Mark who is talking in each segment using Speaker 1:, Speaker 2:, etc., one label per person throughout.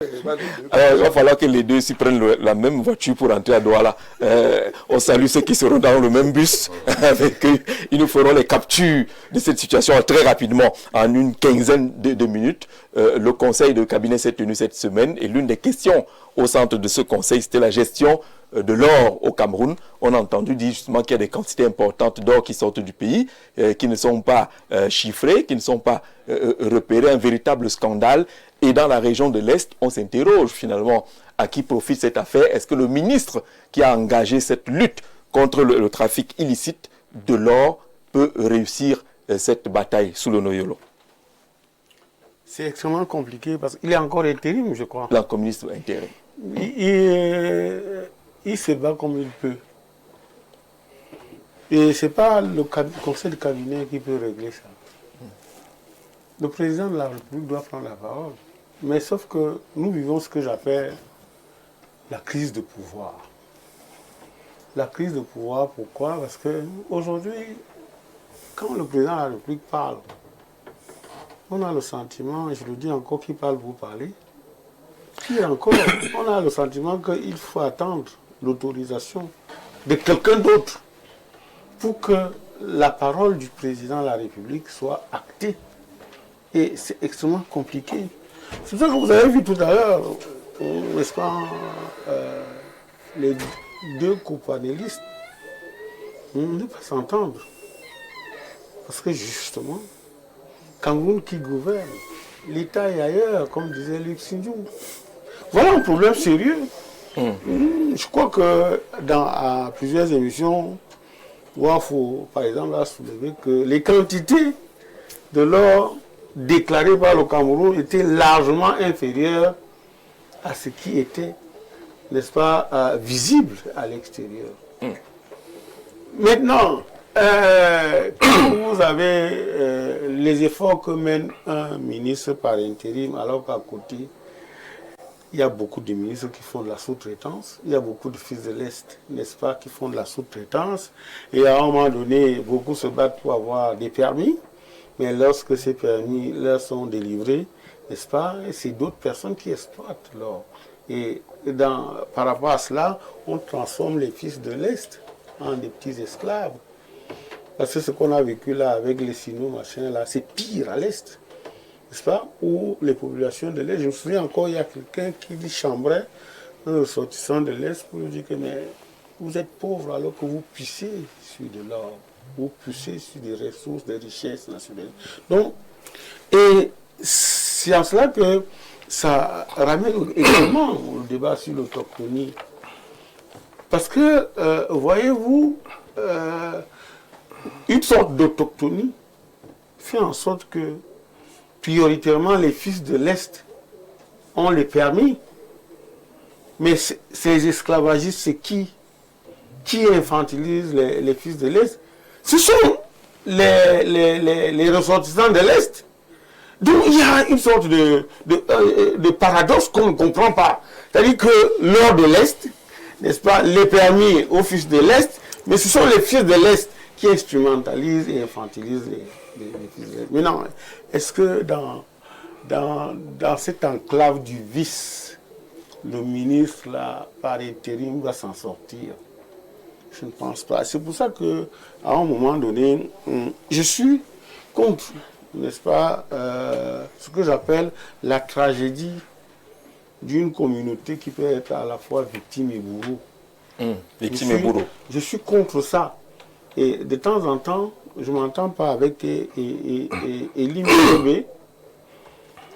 Speaker 1: Alors, il va falloir que les deux s'y prennent la même voiture pour entrer à Douala. On salue ceux qui seront dans le même bus avec eux. Ils nous feront les captures de cette situation très rapidement, en une quinzaine de minutes. Le conseil de cabinet s'est tenu cette semaine et l'une des questions au centre de ce conseil, c'était la gestion de l'or au Cameroun. On a entendu dire justement qu'il y a des quantités importantes d'or qui sortent du pays, qui ne sont pas chiffrées, qui ne sont pas repérées, un véritable scandale. Et dans la région de l'Est, on s'interroge finalement à qui profite cette affaire. Est-ce que le ministre qui a engagé cette lutte contre le trafic illicite de l'or peut réussir cette bataille sous le Noyolo?
Speaker 2: C'est extrêmement compliqué parce qu'il est encore intérim, je crois.
Speaker 1: Le ministre intérim.
Speaker 2: Il se bat comme il peut. Et ce n'est pas le conseil de cabinet qui peut régler ça. Le président de la République doit prendre la parole. Mais sauf que nous vivons ce que j'appelle la crise de pouvoir. La crise de pouvoir, pourquoi? Parce qu'aujourd'hui, quand le président de la République parle, on a le sentiment, et je le dis encore, qu'il parle pour parler. Puis encore, on a le sentiment qu'il faut attendre l'autorisation de quelqu'un d'autre pour que la parole du président de la République soit actée. Et c'est extrêmement compliqué. C'est ça que vous avez vu tout à l'heure, n'est-ce pas, les deux copanélistes ne pas s'entendre. Parce que justement, Cameroun qui gouverne, l'État est ailleurs, comme disait Luc Sindiou. Voilà un problème sérieux. Je crois que à plusieurs émissions, il faut par exemple soulever que les quantités de l'or déclarées par le Cameroun étaient largement inférieures à ce qui était, n'est-ce pas, visible à l'extérieur. Maintenant, quand vous avez les efforts que mène un ministre par intérim, alors qu'à côté, il y a beaucoup de ministres qui font de la sous-traitance, il y a beaucoup de fils de l'Est, n'est-ce pas, qui font de la sous-traitance, et à un moment donné, beaucoup se battent pour avoir des permis, mais lorsque ces permis leur sont délivrés, n'est-ce pas, c'est d'autres personnes qui exploitent l'or. Et par rapport à cela, on transforme les fils de l'Est en des petits esclaves. Parce que ce qu'on a vécu là avec les Sino, machin là, c'est pire à l'Est. N'est-ce pas? Où les populations de l'Est, je me souviens encore, il y a quelqu'un qui dit chambrait un ressortissant de l'Est pour lui dire que mais vous êtes pauvre alors que vous puissez sur de l'or, vous puissez sur des ressources, des richesses nationales. Donc, et c'est en cela que ça ramène également le débat sur l'autochtonie. Parce que, voyez-vous, une sorte d'autochtonie fait en sorte que prioritairement les fils de l'Est ont les permis, mais ces esclavagistes, c'est qui infantilise les fils de l'Est? Ce sont les ressortissants de l'Est. Donc il y a une sorte de paradoxe qu'on ne comprend pas. C'est-à-dire que l'or de l'Est, n'est-ce pas, les permis aux fils de l'Est, mais ce sont les fils de l'Est qui instrumentalisent et infantilisent les fils de l'Est. Maintenant, est-ce que dans cette enclave du vice, le ministre, là, par intérim, va s'en sortir? Je ne pense pas. C'est pour ça qu'à un moment donné, je suis contre, n'est-ce pas, ce que j'appelle la tragédie d'une communauté qui peut être à la fois victime et bourreau.
Speaker 1: Victime et bourreau. Je
Speaker 2: suis contre ça. Et de temps en temps, je ne m'entends pas avec Elie Mbembe,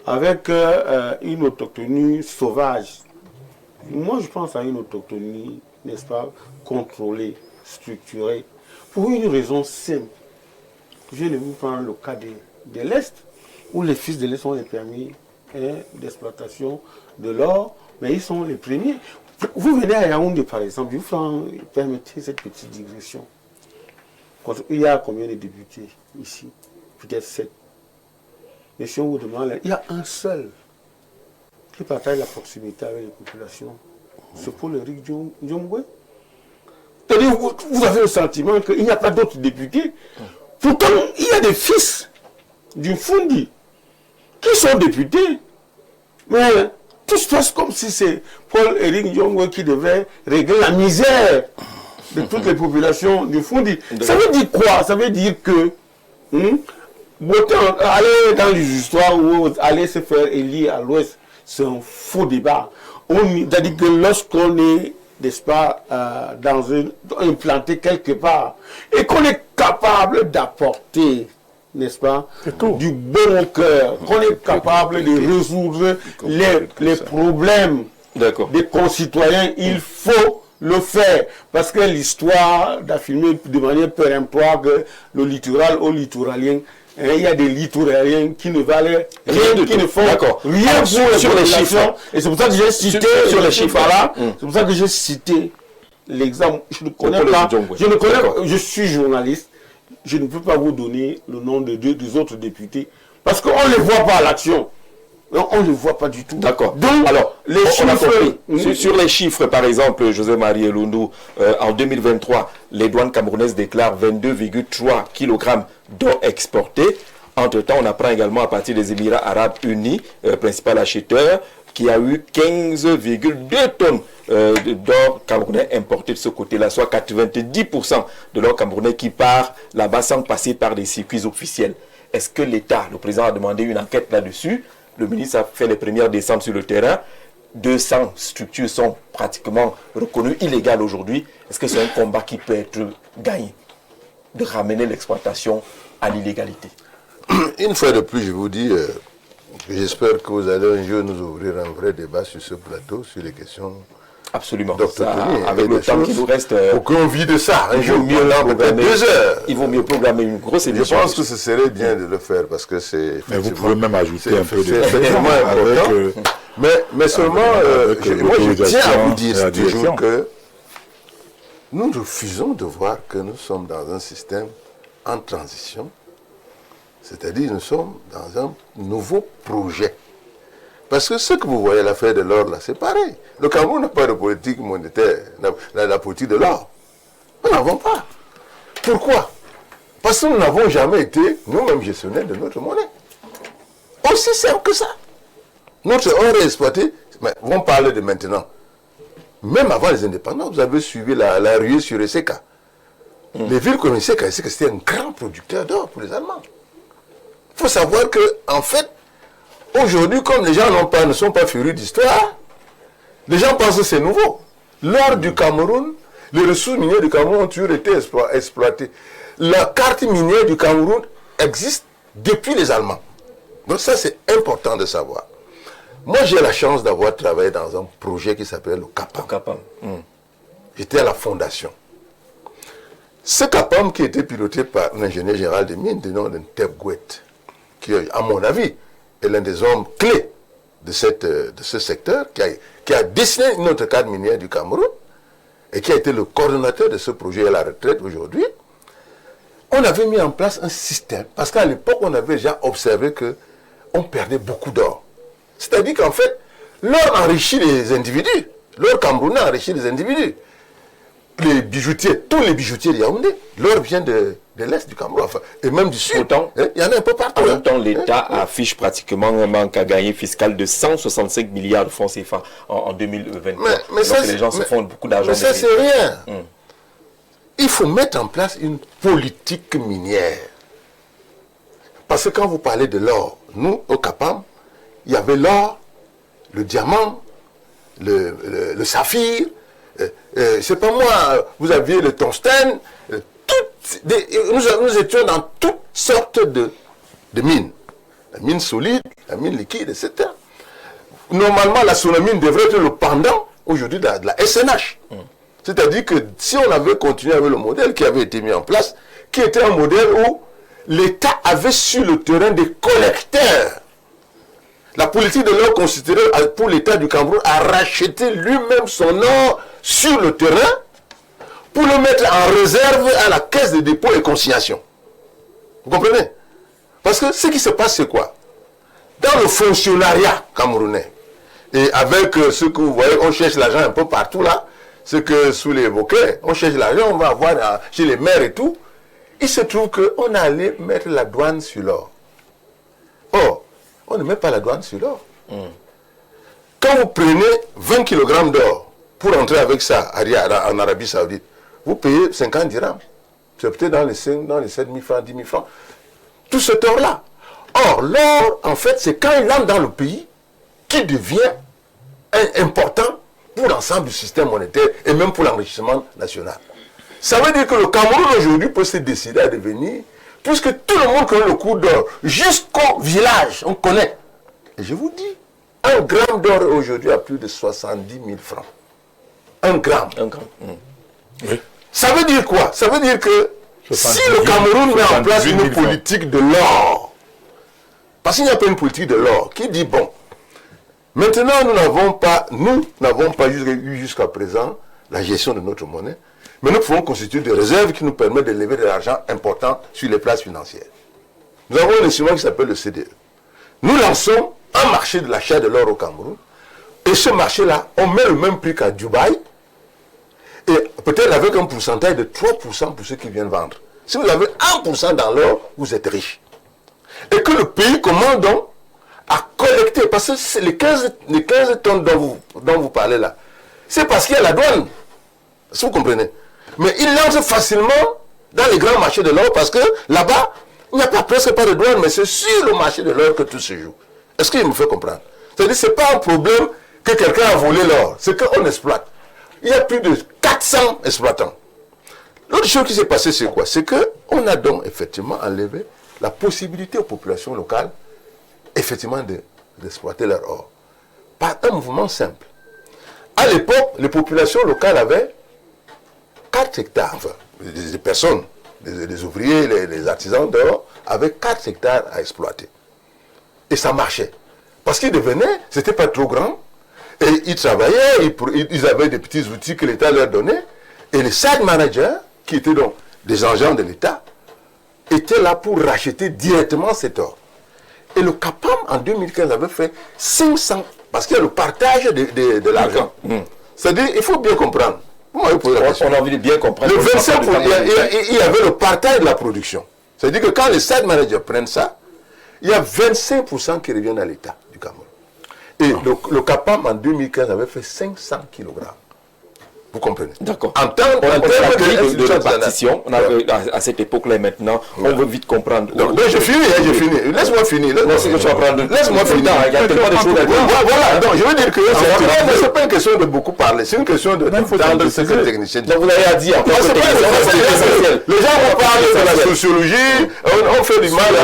Speaker 2: avec une autochtonie sauvage. Moi, je pense à une autochtonie, n'est-ce pas, contrôlée, structurée, pour une raison simple. Je viens de vous prendre le cas de l'Est, où les fils de l'Est ont les permis d'exploitation de l'or, mais ils sont les premiers. Vous venez à Yaoundé, par exemple, vous permettez cette petite digression. Il y a combien de députés ici? Peut-être 7. Mais si on vous demande, il y a un seul qui partage la proximité avec les populations. C'est pour le Rick Djomgwe. C'est-à-dire, vous avez le sentiment qu'il n'y a pas d'autres députés. Pourtant, il y a des fils du Fundi qui sont députés. Mais tout se passe comme si c'est Paul-Éric Njongwe qui devait régler la misère de toutes les populations du Fondi. Ça veut dire quoi? Ça veut dire que autant aller dans les histoires ou aller se faire élire à l'Ouest, c'est un faux débat. C'est-à-dire que lorsqu'on est, n'est-ce pas, implanté quelque part et qu'on est capable d'apporter, n'est-ce pas, du bon cœur, qu'on est capable de résoudre les problèmes des concitoyens, il faut le faire. Parce que l'histoire d'affirmer de manière péremptoire que le littoral au littoralien, il y a des littoraliens qui ne valent rien, qui ne font rien pour les chiffres. Et c'est pour ça que j'ai cité sur les chiffres là. C'est pour ça que j'ai cité l'exemple. Je ne connais pas. Je suis journaliste. Je ne peux pas vous donner le nom de deux autres députés parce qu'on ne les voit pas à l'action. On ne le voit pas du tout.
Speaker 1: D'accord. Donc, alors, les chiffres, sur les chiffres, par exemple, José-Marie Elundou, en 2023, les douanes camerounaises déclarent 22,3 kg d'or exportés. Entre-temps, on apprend également à partir des Émirats Arabes Unis, principal acheteur, qui a eu 15,2 tonnes d'or camerounais importé de ce côté-là, soit 90% de l'or camerounais qui part là-bas sans passer par des circuits officiels. Est-ce que l'État, le président a demandé une enquête là-dessus? Le ministre a fait les premières descentes sur le terrain. 200 structures sont pratiquement reconnues illégales aujourd'hui. Est-ce que c'est un combat qui peut être gagné, de ramener l'exploitation à l'illégalité?
Speaker 3: Une fois de plus, je vous dis que j'espère que vous allez un jour nous ouvrir un vrai débat sur ce plateau, sur les questions.
Speaker 1: Absolument. Ça, avec le temps qui nous reste.
Speaker 3: Pour qu'on vit de ça. Un jour, peut-être 2 heures.
Speaker 1: Il vaut mieux programmer une grosse émission.
Speaker 3: Je pense que ce serait bien de le faire parce que c'est.
Speaker 4: Mais vous pouvez même ajouter un peu de.
Speaker 3: C'est effectivement important. Mais seulement, moi je tiens à vous dire toujours que nous refusons de voir que nous sommes dans un système en transition. C'est-à-dire nous sommes dans un nouveau projet. Parce que ce que vous voyez, l'affaire de l'or, là, c'est pareil. Le Cameroun n'a pas de politique monétaire, la politique de l'or. Nous n'avons pas. Pourquoi? Parce que nous n'avons jamais été nous-mêmes gestionnaires de notre monnaie. Aussi simple que ça. Notre or est exploité, mais on parle de maintenant. Même avant les indépendances, vous avez suivi la ruée sur Eseka. Les villes comme Eseka, c'était un grand producteur d'or pour les Allemands. Il faut savoir que, en fait, aujourd'hui, comme les gens ne sont pas férus d'histoire, les gens pensent que c'est nouveau. L'or du Cameroun, les ressources minières du Cameroun ont toujours été exploitées. La carte minière du Cameroun existe depuis les Allemands. Donc ça, c'est important de savoir. Moi, j'ai la chance d'avoir travaillé dans un projet qui s'appelle le CAPAM. J'étais à la fondation. Ce CAPAM qui était piloté par un ingénieur général des mines, du nom de Nteb Gouet, qui, à mon avis, est l'un des hommes clés de ce secteur, qui a dessiné notre carte minière du Cameroun et qui a été le coordonnateur de ce projet à la retraite aujourd'hui. On avait mis en place un système, parce qu'à l'époque, on avait déjà observé qu'on perdait beaucoup d'or. C'est-à-dire qu'en fait, l'or enrichit les individus. L'or camerounais enrichit les individus. Les bijoutiers, tous les bijoutiers de Yaoundé, l'or vient de l'Est du Cameroun, enfin, et même du Sud.
Speaker 1: Autant,
Speaker 3: il y en a un peu partout.
Speaker 1: En même temps, l'État affiche pratiquement un manque à gagner fiscal de 165 milliards de francs CFA en 2023.
Speaker 3: Mais
Speaker 1: donc les gens se font beaucoup d'argent.
Speaker 3: Mais ça, c'est rien. Il faut mettre en place une politique minière. Parce que quand vous parlez de l'or, nous, au CAPAM, il y avait l'or, le diamant, le saphir, c'est pas moi, vous aviez le tungstène, nous étions dans toutes sortes de mines. La mine solide, la mine liquide, etc. Normalement, la sonomine devrait être le pendant aujourd'hui de la SNH. C'est-à-dire que si on avait continué avec le modèle qui avait été mis en place, qui était un modèle où l'État avait sur le terrain des collecteurs. La politique de l'or consisterait pour l'État du Cameroun à racheter lui-même son or sur le terrain pour le mettre en réserve à la caisse de dépôt et consignation. Vous comprenez? Parce que ce qui se passe, c'est quoi? Dans le fonctionnariat camerounais, et avec ce que vous voyez, on cherche l'argent un peu partout là, ce que sous les bouquets, on cherche l'argent, on va avoir chez les maires et tout. Il se trouve qu'on allait mettre la douane sur l'or. Or, on ne met pas la douane sur l'or. Quand vous prenez 20 kg d'or pour entrer avec ça en Arabie Saoudite, vous payez 50 dirhams. C'est peut-être dans les 7 000 francs, 10 000 francs. Tout cet or-là. Or, l'or, en fait, c'est quand il entre dans le pays qu'il devient important pour l'ensemble du système monétaire et même pour l'enrichissement national. Ça veut dire que le Cameroun aujourd'hui peut se décider à devenir, puisque tout le monde connaît le cours d'or, jusqu'au village, on connaît. Et je vous dis, 1 gramme d'or aujourd'hui à plus de 70 000 francs. 1 gramme.
Speaker 1: 1 gramme.
Speaker 3: Oui. Ça veut dire quoi? Ça veut dire que si le Cameroun met en place une politique de l'or, parce qu'il n'y a pas une politique de l'or qui dit, bon, maintenant nous n'avons pas eu jusqu'à présent la gestion de notre monnaie, mais nous pouvons constituer des réserves qui nous permettent de lever de l'argent important sur les places financières. Nous avons un instrument qui s'appelle le CDE. Nous lançons un marché de l'achat de l'or au Cameroun, et ce marché-là, on met le même prix qu'à Dubaï, et peut-être avec un pourcentage de 3% pour ceux qui viennent vendre. Si vous avez 1% dans l'or, vous êtes riche. Et que le pays commence donc à collecter, parce que c'est les 15 tonnes dont vous parlez là, c'est parce qu'il y a la douane. Si vous comprenez. Mais il lance facilement dans les grands marchés de l'or, parce que là-bas, il n'y a presque pas de douane, mais c'est sur le marché de l'or que tout se joue. Est-ce qu'il me fait comprendre? C'est-à-dire que ce n'est pas un problème que quelqu'un a volé l'or, c'est qu'on exploite. Il y a plus de 400 exploitants. L'autre chose qui s'est passée, c'est quoi? C'est qu'on a donc effectivement enlevé la possibilité aux populations locales, effectivement, d'exploiter leur or. Par un mouvement simple. À l'époque, les populations locales avaient 4 hectares, enfin, des personnes, les ouvriers, les artisans d'or, avaient 4 hectares à exploiter. Et ça marchait. Parce qu'ils devenaient, c'était pas trop grand, et ils travaillaient, ils avaient des petits outils que l'État leur donnait, et les site managers, qui étaient donc des agents de l'État, étaient là pour racheter directement cet or. Et le CAPAM, en 2015, avait fait 500, parce qu'il y a le partage de l'argent. C'est-à-dire, il faut bien comprendre. On
Speaker 1: a envie de bien comprendre.
Speaker 3: Le 25%, il y avait le partage de la production. C'est-à-dire que quand les site managers prennent ça, il y a 25% qui reviennent à l'État du Cameroun. Et le CAPAM, en 2015, avait fait 500 kg. Vous comprenez?
Speaker 1: D'accord.
Speaker 3: En termes
Speaker 1: de répartition, à cette époque-là maintenant, on veut vite comprendre.
Speaker 3: Donc je finis. Laisse-moi finir. Laisse-moi finir.
Speaker 1: Il y a tellement de choses à dire.
Speaker 3: Voilà, donc je veux dire que ce n'est pas une question de beaucoup parler, c'est une question d'entendre ce que les techniciens disent.
Speaker 1: Donc vous avez à dire.
Speaker 3: Les gens vont parler de la sociologie, on fait du mal.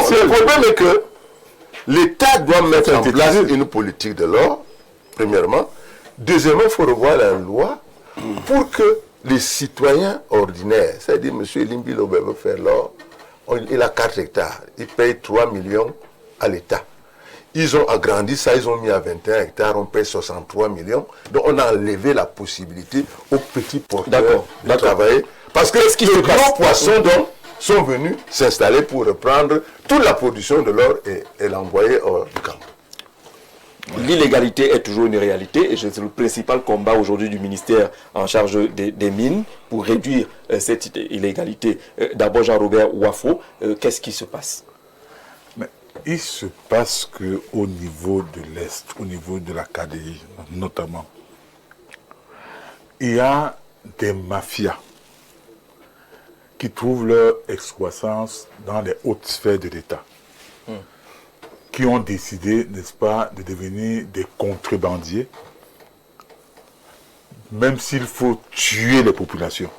Speaker 3: Le problème est que l'État doit mettre en place une politique de l'or, premièrement. Deuxièmement, il faut revoir la loi pour que les citoyens ordinaires, c'est-à-dire M. Limbi Lobe veut faire l'or, il a 4 hectares, il paye 3 millions à l'État. Ils ont agrandi ça, ils ont mis à 21 hectares, on paye 63 millions. Donc on a enlevé la possibilité aux petits porteurs de travailler. Parce que les gros poissons donc, sont venus s'installer pour reprendre toute la production de l'or et l'envoyer hors du Cameroun.
Speaker 1: L'illégalité est toujours une réalité et c'est le principal combat aujourd'hui du ministère en charge des mines pour réduire cette illégalité. D'abord Jean-Robert Ouafo, qu'est-ce qui se passe?
Speaker 4: Mais il se passe qu'au niveau de l'Est, au niveau de la KDI notamment, il y a des mafias qui trouvent leur excroissance dans les hautes sphères de l'État. Qui ont décidé, n'est-ce pas, de devenir des contrebandiers, même s'il faut tuer les populations.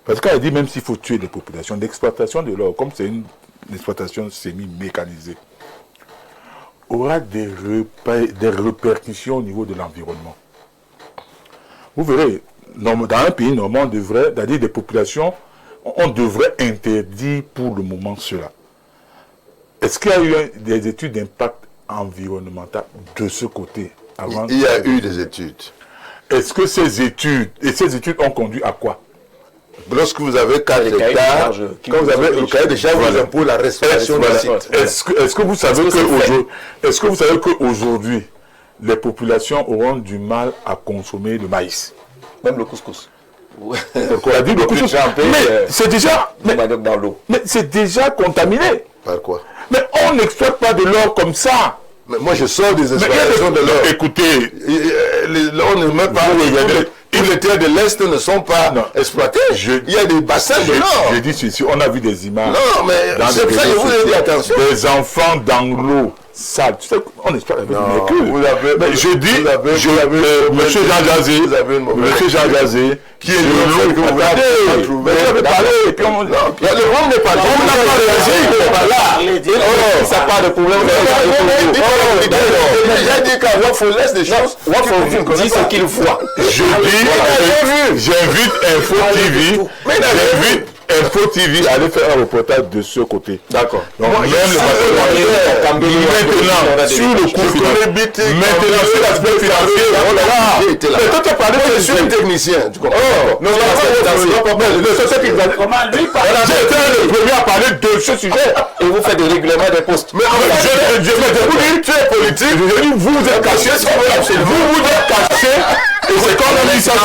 Speaker 4: Parce qu'elle dit même s'il faut tuer les populations, l'exploitation de l'or, comme c'est une exploitation semi-mécanisée, aura des répercussions au niveau de l'environnement. Vous verrez, dans un pays normal, c'est-à-dire des populations, on devrait interdire pour le moment cela. Est-ce qu'il y a eu des études d'impact environnemental de ce côté avant?
Speaker 3: Il y a eu des études.
Speaker 4: Est-ce que ces études ont conduit à quoi?
Speaker 3: Lorsque vous avez 4 hectares, quand vous avez le cahier des charges, vous impose la restauration du site.
Speaker 4: Est-ce que vous savez qu'aujourd'hui, les populations auront du mal à consommer le maïs?
Speaker 1: Même le couscous.
Speaker 4: Pourquoi? Le couscous. Mais c'est déjà... Mais c'est déjà contaminé.
Speaker 3: Par quoi?
Speaker 4: Mais on n'exploite pas de l'or comme ça.
Speaker 3: Mais moi, je sors des exploitations de l'or.
Speaker 4: Écoutez,
Speaker 3: on ne met pas... Tous les terres de l'Est ne sont pas exploitées. Il y a des bassins de l'or.
Speaker 4: Je dis ceci, on a vu des images.
Speaker 3: Non, mais c'est ça que je vous ai dit, attention.
Speaker 4: Des enfants d'anglo sales. Tu sais, on exploite avec le mercure. Je dis, monsieur Jean Jazé, qui est le que vous avez trouvé. Mais vous avez parlé, et puis on... Non, le monde n'est pas là. On n'a pas réagi, il n'est pas là.
Speaker 1: Ça n'a pas de problème.
Speaker 3: J'ai dit qu'à Waf, on laisse des choses.
Speaker 1: Waf, dit ce qu'il voit.
Speaker 4: Je dis, j'invite Info TV. J'invite Info TV aller faire un reportage de ce côté.
Speaker 1: D'accord.
Speaker 4: Donc même maintenant, sur le coup financier, maintenant sur l'aspect financier, oh là là. Mais toi tu as parlé de
Speaker 3: sur un technicien, tu comprends?
Speaker 4: Non, j'ai été le premier à parler de ce sujet.
Speaker 1: Et vous faites des règlements des postes.
Speaker 4: Mais je vous dis, tu es politique, je dis, vous êtes caché, vous êtes caché. Et c'est comme la mise sur c'est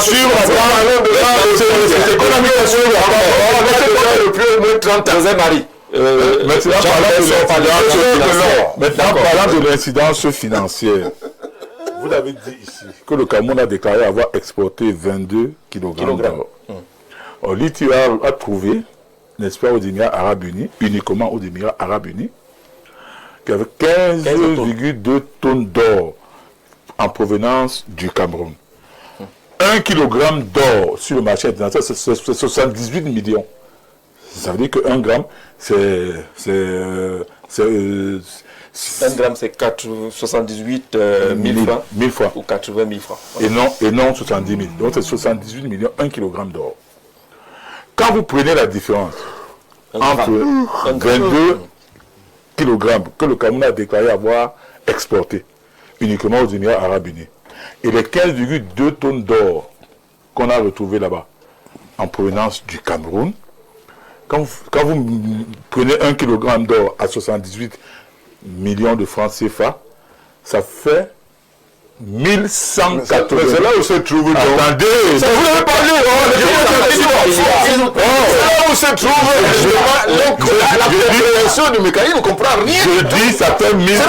Speaker 4: comme la mise sur
Speaker 3: le plus au moins 30 ans.
Speaker 1: José Marie.
Speaker 4: Maintenant, parlant de l'incidence financière, vous avez dit ici que le Cameroun a déclaré avoir exporté 22 kg d'or. L'ITU a trouvé, n'est-ce pas, aux Émirats Arabes Unis, uniquement aux Émirats Arabes Unis, qu'il y avait 15,2 tonnes d'or en provenance du Cameroun. 1 kg d'or sur le marché international, c'est 78 millions. Ça veut dire que 1 gramme, c'est
Speaker 1: 1 gramme, c'est 78 000 francs.
Speaker 4: 1000 francs.
Speaker 1: Ou 80 000 francs.
Speaker 4: Et non 70 000. Donc c'est 78 millions, 1 kg d'or. Quand vous prenez la différence entre 22 kg que le Cameroun a déclaré avoir exporté uniquement aux Émirats Arabes Unis et les 15,2 tonnes d'or qu'on a retrouvé là-bas en provenance du Cameroun, quand vous prenez 1 kg d'or à 78 millions de francs CFA, ça fait 1180.
Speaker 3: C'est là où se trouve.
Speaker 4: Attendez,
Speaker 3: ça vous avez parlé. C'est là où se trouve. Donc la compréhension du mécanisme ne comprend rien.
Speaker 4: Je dis ça fait 1100.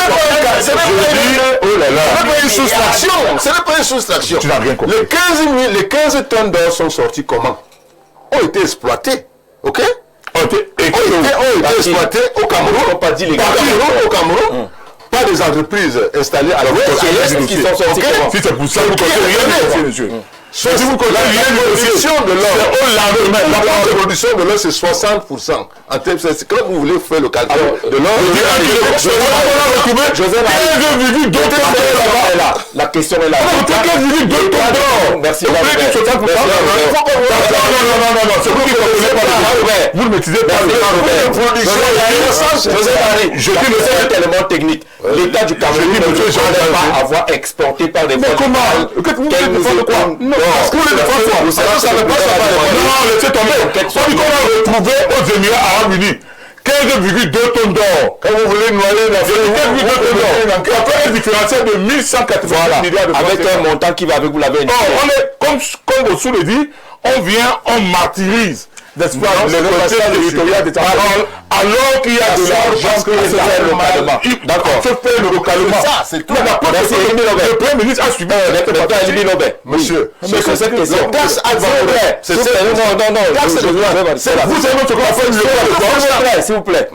Speaker 3: Oh là là. Ce n'est pas une soustraction. Ce n'est pas une soustraction.
Speaker 4: Tu n'as rien compris.
Speaker 3: Les 15 tonnes d'or sont sortis comment? Ont été exploités. Ok? Ont été exploités au Cameroun. Au Cameroun. Pas des entreprises installées à l'ouest qui sont sorties.
Speaker 4: Si c'est pour ça, vous ne connaissez rien, monsieur.
Speaker 3: Si vous connaissez la production de l'or, la production de l'or c'est 60%. En termes, quand vous voulez faire le calcul de l'or,
Speaker 1: la question est là. Merci.
Speaker 4: Non, c'est vous qui ne comprenez pas. Vous ne maîtrisez pas
Speaker 1: je dis le c'est tellement technique. L'État du Cameroun ne peut pas avoir exporté par des fonds.
Speaker 4: Comment? Que vous défendez quoi? Non, parce que vous le défendez. Non, laissez tomber. On dit qu'on a retrouvé aux Émirats Arabes Unis 15,2 tonnes d'or. Quand vous voulez noyer la 15,2 tonnes d'or. Après un différentiel de 1180 milliards de francs.
Speaker 1: Avec un montant qui va avec vous l'avez indiqué.
Speaker 4: On est, comme Bossou le dit, on vient, on martyrise. N'est-ce pas, le côté territorial des paroles, alors qu'il y a de l'argent que se fait localement. D'accord. Se fait localement.
Speaker 3: Ça, c'est tout.
Speaker 4: Le Premier ministre a subi.
Speaker 3: Monsieur,
Speaker 1: c'est cette question.
Speaker 3: Taxe à
Speaker 1: Non,
Speaker 4: vous savez ce qu'on a fait,
Speaker 1: s'il vous plaît.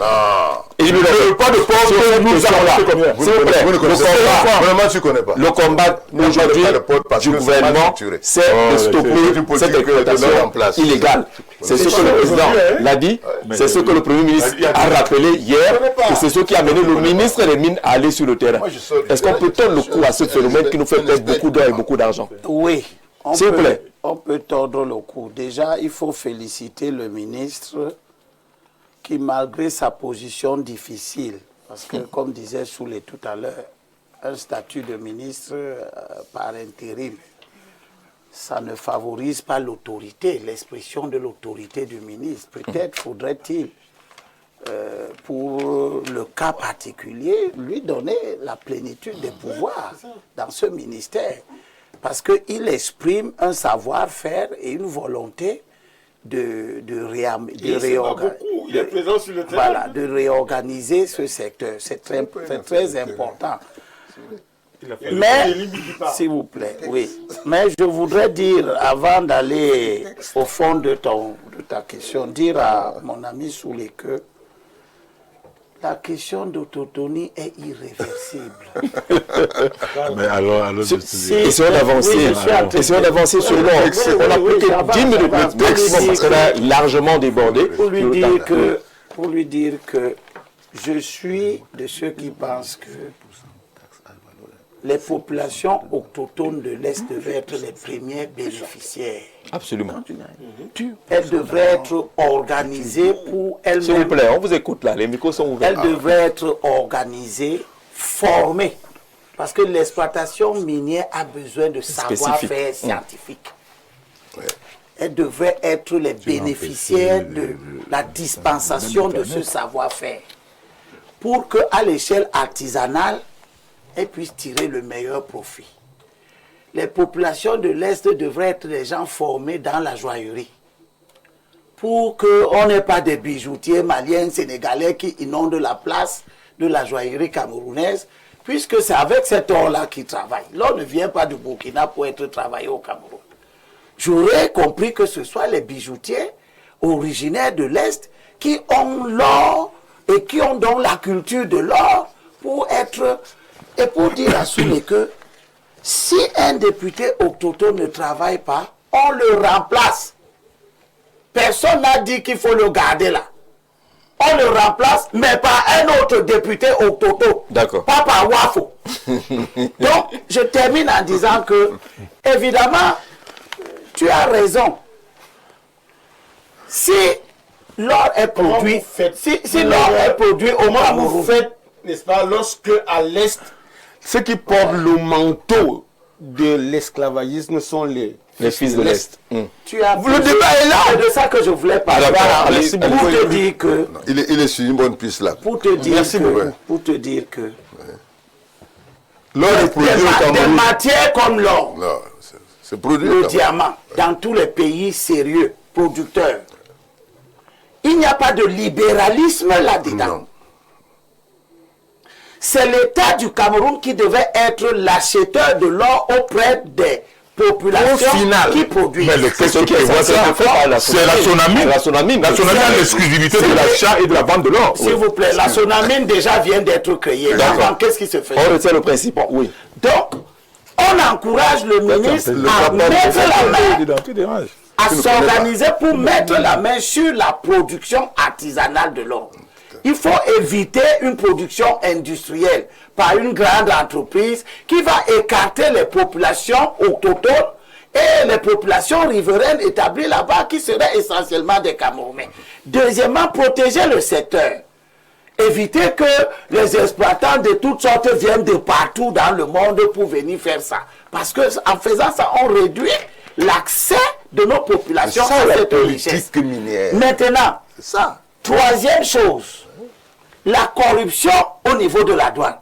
Speaker 4: Le pas de port que nous avons combien?
Speaker 1: S'il vous plaît,
Speaker 3: vraiment tu ne connais pas.
Speaker 1: Le combat aujourd'hui du gouvernement, c'est de stopper cette exploitation illégale. C'est ce que le président l'a dit, c'est ce que le Premier ministre a rappelé hier, et c'est ce qui a mené le ministre des Mines à aller sur le terrain. Est-ce qu'on peut tordre le cou à ce phénomène qui nous fait perdre beaucoup d'or et beaucoup d'argent?
Speaker 5: Oui.
Speaker 1: S'il vous plaît.
Speaker 5: On peut tordre le cou. Déjà, il faut féliciter le ministre qui, malgré sa position difficile, parce que, comme disait Soulé tout à l'heure, un statut de ministre par intérim, ça ne favorise pas l'autorité, l'expression de l'autorité du ministre. Peut-être faudrait-il, pour le cas particulier, lui donner la plénitude des pouvoirs dans ce ministère. Parce qu'il exprime un savoir-faire et une volonté de réorganiser ce secteur. C'est très important. Mais, s'il vous plaît, oui. Mais je voudrais dire, avant d'aller au fond de ta question, dire à mon ami Soulé que la question d'autonomie est irréversible.
Speaker 4: Mais alors
Speaker 1: essayons d'avancer sur l'ordre. On a plus que 10 minutes maximum parce qu'on a largement débordé.
Speaker 5: Pour lui dire que je suis de ceux qui pensent que les populations autochtones de l'Est devaient être les premiers bénéficiaires.
Speaker 1: Absolument.
Speaker 5: Elles devraient être organisées pour elles-mêmes.
Speaker 1: S'il vous plaît, on vous écoute là, les micros sont ouverts.
Speaker 5: Elles devraient être organisées, formées. Parce que l'exploitation minière a besoin de savoir-faire scientifique. Elles devraient être les bénéficiaires de la dispensation de ce savoir-faire. Pour qu'à l'échelle artisanale, elles puissent tirer le meilleur profit. Les populations de l'Est devraient être des gens formés dans la joaillerie. Pour qu'on n'ait pas des bijoutiers maliens, sénégalais qui inondent la place de la joaillerie camerounaise, puisque c'est avec cet or-là qu'ils travaillent. L'or ne vient pas du Burkina pour être travaillé au Cameroun. J'aurais compris que ce soit les bijoutiers originaires de l'Est qui ont l'or et qui ont donc la culture de l'or pour être... Et pour dire à Soulé que si un député autochtone ne travaille pas, on le remplace. Personne n'a dit qu'il faut le garder là. On le remplace, mais par un autre député autochtone.
Speaker 1: D'accord.
Speaker 5: Pas par Wafo. Donc, je termine en disant que, évidemment, tu as raison. Si l'or est produit, si l'or est produit au Cameroun,
Speaker 2: n'est-ce pas, lorsque à l'Est, ceux qui portent le manteau de l'esclavagisme sont les
Speaker 1: fils de l'Est.
Speaker 5: Tu as
Speaker 2: le débat est là.
Speaker 5: C'est de ça que je voulais parler. Pour te dire que...
Speaker 3: Non, il est sur une bonne piste là.
Speaker 5: Pour te dire que...
Speaker 3: L'or est produit au Cameroun.
Speaker 5: Des matières comme l'or,
Speaker 3: c'est produit
Speaker 5: le diamant, dans tous les pays sérieux, producteurs, il n'y a pas de libéralisme là-dedans. C'est l'État du Cameroun qui devait être l'acheteur de l'or auprès des populations qui produisent.
Speaker 4: Mais le texte qui prévoit ça, c'est la Sonamine. La Sonamine a l'exclusivité de l'achat et de la vente de l'or.
Speaker 5: S'il vous plaît, la Sonamine déjà vient d'être créée. Avant, qu'est-ce qui se fait?
Speaker 1: On retient le principe, oui.
Speaker 5: Donc, on encourage le ministre à mettre la main, à s'organiser pour mettre la main sur la production artisanale de l'or. Il faut éviter une production industrielle par une grande entreprise qui va écarter les populations autochtones et les populations riveraines établies là-bas qui seraient essentiellement des Camerounais. Deuxièmement, protéger le secteur. Éviter que les exploitants de toutes sortes viennent de partout dans le monde pour venir faire ça. Parce qu'en faisant ça, on réduit l'accès de nos populations à cette richesse. Maintenant, troisième chose, la corruption au niveau de la douane.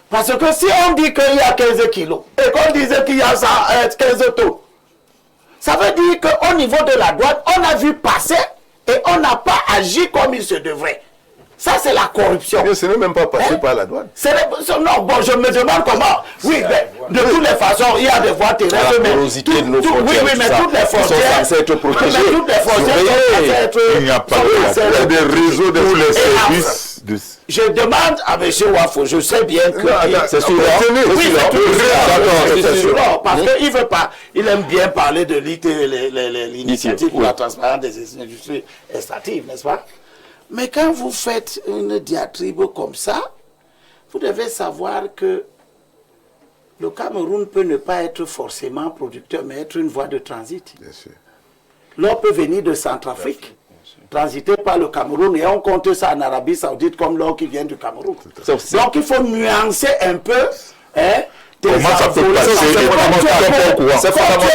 Speaker 5: Parce que si on dit qu'il y a 15 kilos et qu'on disait qu'il y a 15 tonnes, ça veut dire qu'au niveau de la douane, on a vu passer et on n'a pas agi comme il se devrait. Ça, c'est la corruption.
Speaker 3: Mais ce n'est même pas passé par la douane.
Speaker 5: Non, bon, je me demande comment. Oui, mais de toutes les façons, il y a des voies terrestres.
Speaker 1: La porosité de nos frontières,
Speaker 5: mais toutes les frontières
Speaker 1: sont censées être protégées.
Speaker 5: Mais toutes les frontières sont censées être...
Speaker 4: Il n'y a pas de
Speaker 3: des réseaux de
Speaker 4: tous les services.
Speaker 5: Je demande à M. Wafo, je sais bien que...
Speaker 1: C'est sûr.
Speaker 5: Oui, c'est sûr. Parce qu'il veut pas... Il aime bien parler de l'initiative pour la transparence des industries extractives, n'est-ce pas? Mais quand vous faites une diatribe comme ça, vous devez savoir que le Cameroun peut ne pas être forcément producteur, mais être une voie de transit.
Speaker 3: Bien sûr.
Speaker 5: L'or peut venir de Centrafrique, transiter par le Cameroun, et on compte ça en Arabie Saoudite comme l'or qui vient du Cameroun. Donc il faut nuancer un peu...
Speaker 4: Comment ça peut passer? C'est fondamental.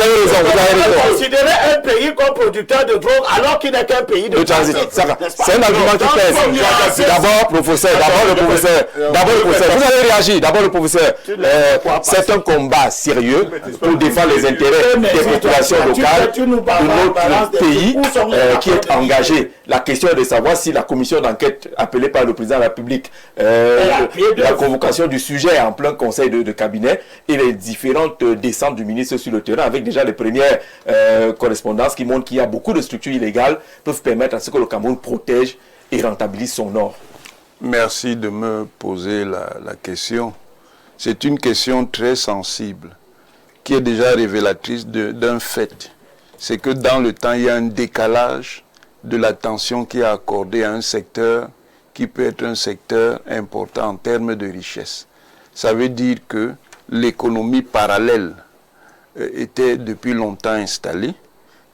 Speaker 1: avez raison, vous avez raison.
Speaker 5: Considérer un pays comme producteur de drogue alors qu'il n'est qu'un pays de transit.
Speaker 1: C'est un argument qui pèse. D'abord, professeur, vous avez réagi, d'abord le professeur. C'est un combat sérieux pour défendre les intérêts des populations locales de notre pays qui est engagé. La question est de savoir si la commission d'enquête appelée par le président de la République, la convocation du sujet en plein conseil de cabinet et les différentes descentes du ministre sur le terrain avec déjà les premières correspondances qui montrent qu'il y a beaucoup de structures illégales peuvent permettre à ce que le Cameroun protège et rentabilise son or.
Speaker 3: Merci de me poser la question. C'est une question très sensible qui est déjà révélatrice d'un fait. C'est que dans le temps, il y a un décalage de l'attention qui est accordée à un secteur qui peut être un secteur important en termes de richesse. Ça veut dire que l'économie parallèle était depuis longtemps installée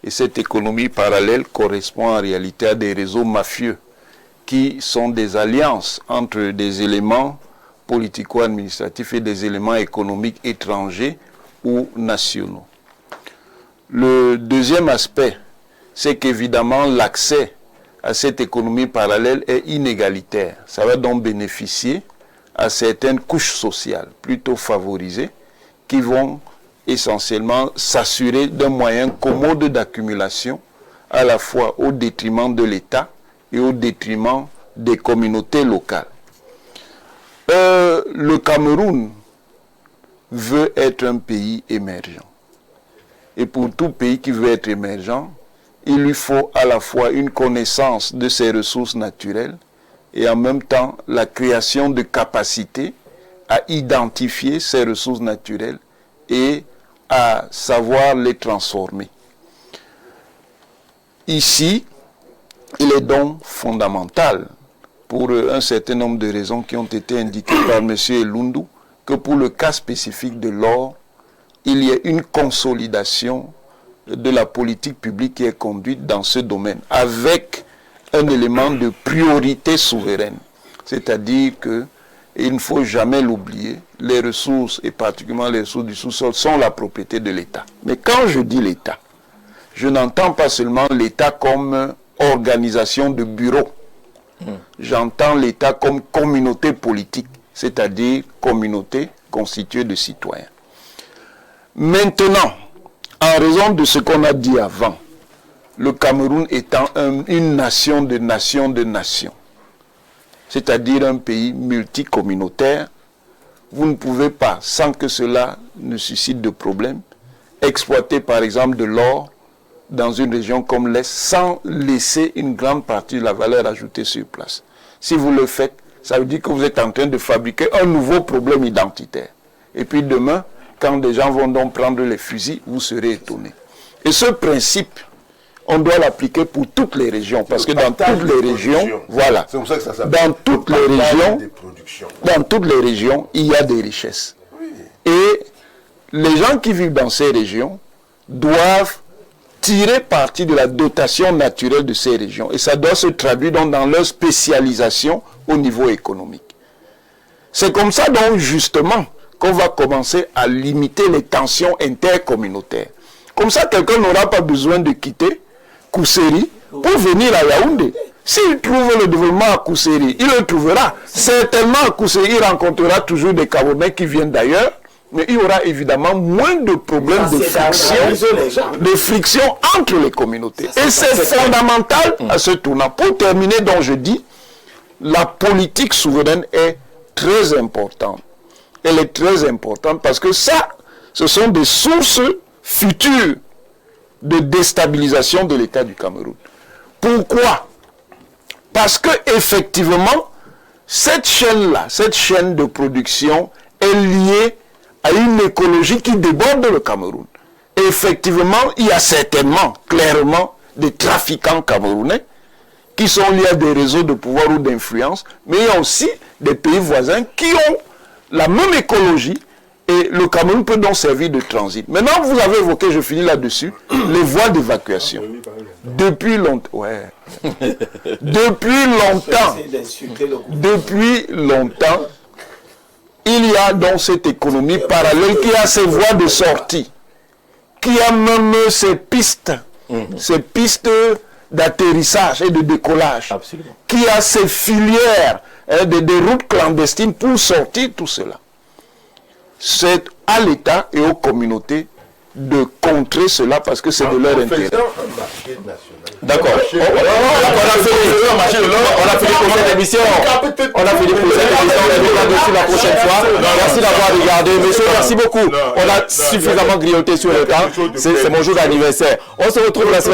Speaker 3: et cette économie parallèle correspond en réalité à des réseaux mafieux qui sont des alliances entre des éléments politico-administratifs et des éléments économiques étrangers ou nationaux. Le deuxième aspect, c'est qu'évidemment l'accès à cette économie parallèle est inégalitaire. Ça va donc bénéficier à certaines couches sociales plutôt favorisées qui vont essentiellement s'assurer d'un moyen commode d'accumulation à la fois au détriment de l'État et au détriment des communautés locales. Le Cameroun veut être un pays émergent. Et pour tout pays qui veut être émergent, il lui faut à la fois une connaissance de ses ressources naturelles et en même temps la création de capacités à identifier ces ressources naturelles et à savoir les transformer. Ici, il est donc fondamental, pour un certain nombre de raisons qui ont été indiquées par M. Elundu, que pour le cas spécifique de l'or, il y ait une consolidation de la politique publique qui est conduite dans ce domaine, avec un élément de priorité souveraine. C'est-à-dire que, et il ne faut jamais l'oublier, les ressources, et particulièrement les ressources du sous-sol, sont la propriété de l'État. Mais quand je dis l'État, je n'entends pas seulement l'État comme organisation de bureaux. J'entends l'État comme communauté politique, c'est-à-dire communauté constituée de citoyens. Maintenant, en raison de ce qu'on a dit avant, le Cameroun étant une nation de nations de nations, c'est-à-dire un pays multicommunautaire, vous ne pouvez pas, sans que cela ne suscite de problème, exploiter par exemple de l'or dans une région comme l'Est sans laisser une grande partie de la valeur ajoutée sur place. Si vous le faites, ça veut dire que vous êtes en train de fabriquer un nouveau problème identitaire. Et puis demain, quand des gens vont donc prendre les fusils, vous serez étonnés. Et ce principe, on doit l'appliquer pour toutes les régions, parce que dans toutes les régions, voilà, dans toutes les régions, il y a des richesses. Et les gens qui vivent dans ces régions doivent tirer parti de la dotation naturelle de ces régions. Et ça doit se traduire donc dans leur spécialisation au niveau économique. C'est comme ça donc justement qu'on va commencer à limiter les tensions intercommunautaires. Comme ça, quelqu'un n'aura pas besoin de quitter Kousséri pour venir à Yaoundé. S'il trouve le développement à Kousséri, il le trouvera. Certainement à Kousséri, il rencontrera toujours des Camerounais qui viennent d'ailleurs, mais il y aura évidemment moins de problèmes de friction entre les communautés. Et c'est fondamental à ce tournant. Pour terminer, donc je dis, la politique souveraine est très importante. Elle est très importante parce que ça, ce sont des sources futures de déstabilisation de l'État du Cameroun. Pourquoi? Parce que effectivement, cette chaîne-là, cette chaîne de production est liée à une écologie qui déborde le Cameroun. Et effectivement, il y a certainement, clairement, des trafiquants camerounais qui sont liés à des réseaux de pouvoir ou d'influence, mais il y a aussi des pays voisins qui ont la même écologie et le Cameroun peut donc servir de transit. Maintenant, vous avez évoqué, je finis là-dessus, les voies d'évacuation. Depuis longtemps, depuis longtemps, il y a donc cette économie parallèle qui a ses voies de sortie,
Speaker 6: qui a même ces pistes d'atterrissage et de décollage,
Speaker 1: Absolument.
Speaker 6: qui a ces filières, des routes clandestines pour sortir tout cela. C'est à l'État et aux communautés de contrer cela parce que c'est de leur intérêt.
Speaker 1: D'accord. On a fini pour cette émission. On a fini pour cette émission. On verra dessus la prochaine fois. Merci d'avoir regardé. Monsieur, merci beaucoup. On a suffisamment grignoté sur le temps. C'est mon jour d'anniversaire. On se retrouve la semaine